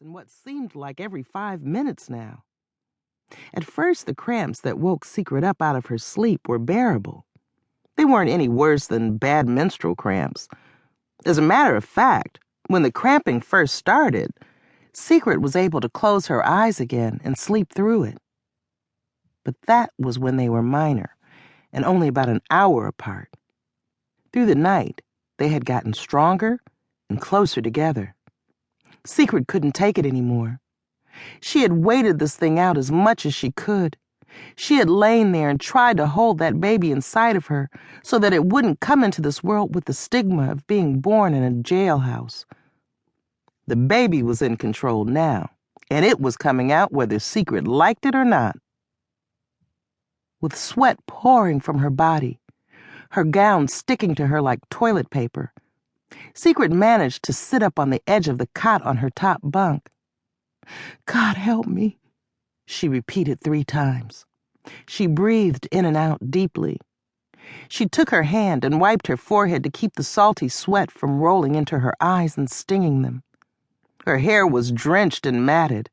in what seemed like every 5 minutes now. At first, the cramps that woke Secret up out of her sleep were bearable. They weren't any worse than bad menstrual cramps. As a matter of fact, when the cramping first started, Secret was able to close her eyes again and sleep through it. But that was when they were minor, and only about an hour apart. Through the night, they had gotten stronger and closer together. Secret couldn't take it anymore. She had waited this thing out as much as she could. She had lain there and tried to hold that baby inside of her so that it wouldn't come into this world with the stigma of being born in a jailhouse. The baby was in control now, and it was coming out whether Secret liked it or not. With sweat pouring from her body, her gown sticking to her like toilet paper, Secret managed to sit up on the edge of the cot on her top bunk. "God help me," she repeated 3 times. She breathed in and out deeply. She took her hand and wiped her forehead to keep the salty sweat from rolling into her eyes and stinging them. Her hair was drenched and matted.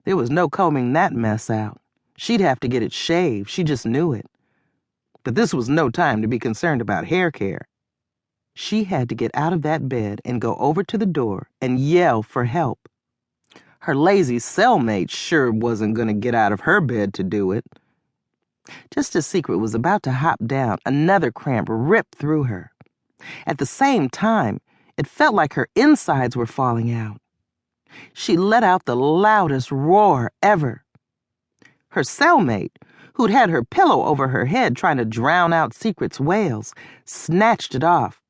There was no combing that mess out. She'd have to get it shaved, she just knew it. But this was no time to be concerned about hair care. She had to get out of that bed and go over to the door and yell for help. Her lazy cellmate sure wasn't going to get out of her bed to do it. Just as Secret was about to hop down, another cramp ripped through her. At the same time, it felt like her insides were falling out. She let out the loudest roar ever. Her cellmate, who'd had her pillow over her head trying to drown out Secret's wails, snatched it off.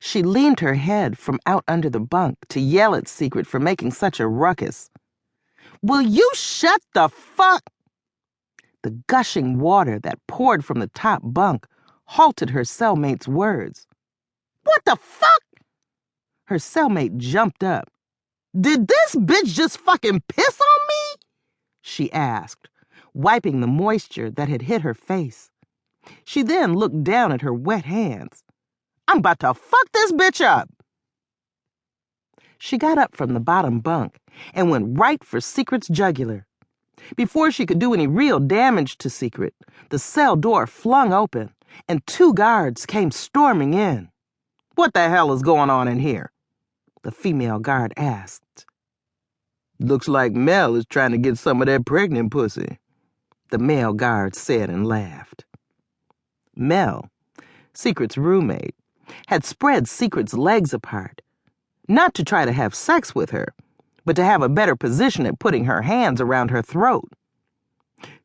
She leaned her head from out under the bunk to yell at Secret for making such a ruckus. "Will you shut the fuck?" The gushing water that poured from the top bunk halted her cellmate's words. "What the fuck?" Her cellmate jumped up. "Did this bitch just fucking piss on me?" she asked, wiping the moisture that had hit her face. She then looked down at her wet hands. "I'm about to fuck this bitch up." She got up from the bottom bunk and went right for Secret's jugular. Before she could do any real damage to Secret, the cell door flung open and 2 guards came storming in. "What the hell is going on in here?" the female guard asked. "Looks like Mel is trying to get some of that pregnant pussy," the male guard said and laughed. Mel, Secret's roommate, had spread Secret's legs apart, not to try to have sex with her, but to have a better position at putting her hands around her throat.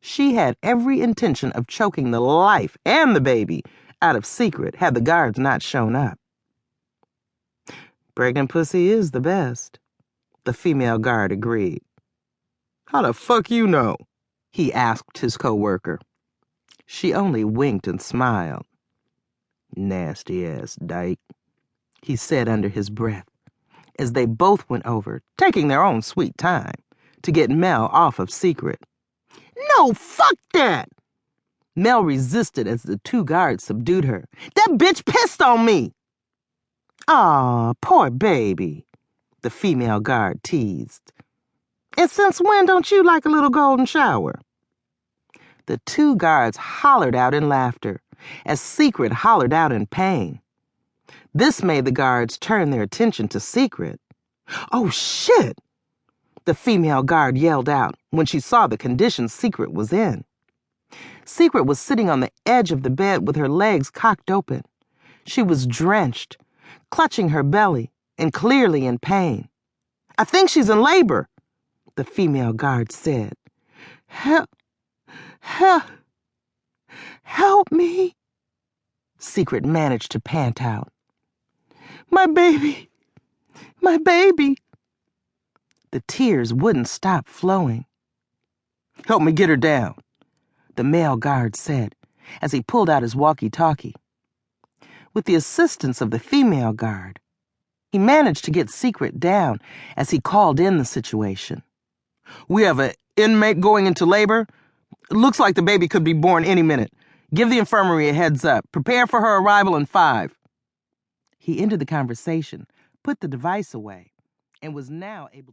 She had every intention of choking the life and the baby out of Secret had the guards not shown up. "Pregnant pussy is the best," the female guard agreed. "How the fuck you know?" he asked his coworker. She only winked and smiled. "Nasty-ass dyke," he said under his breath, as they both went over, taking their own sweet time, to get Mel off of Secret. "No, fuck that!" Mel resisted as the 2 guards subdued her. "That bitch pissed on me!" "Aw, poor baby," the female guard teased. "And since when don't you like a little golden shower?" The 2 guards hollered out in laughter, as Secret hollered out in pain. This made the guards turn their attention to Secret. "Oh, shit!" the female guard yelled out when she saw the condition Secret was in. Secret was sitting on the edge of the bed with her legs cocked open. She was drenched, clutching her belly, and clearly in pain. "I think she's in labor," the female guard said. Help me," Secret managed to pant out. My baby. The tears wouldn't stop flowing. "Help me get her down," the male guard said as he pulled out his walkie-talkie. With the assistance of the female guard, he managed to get Secret down as he called in the situation. "We have an inmate going into labor. Looks like the baby could be born any minute. Give the infirmary a heads up. Prepare for her arrival in 5. He ended the conversation, put the device away, and was now able to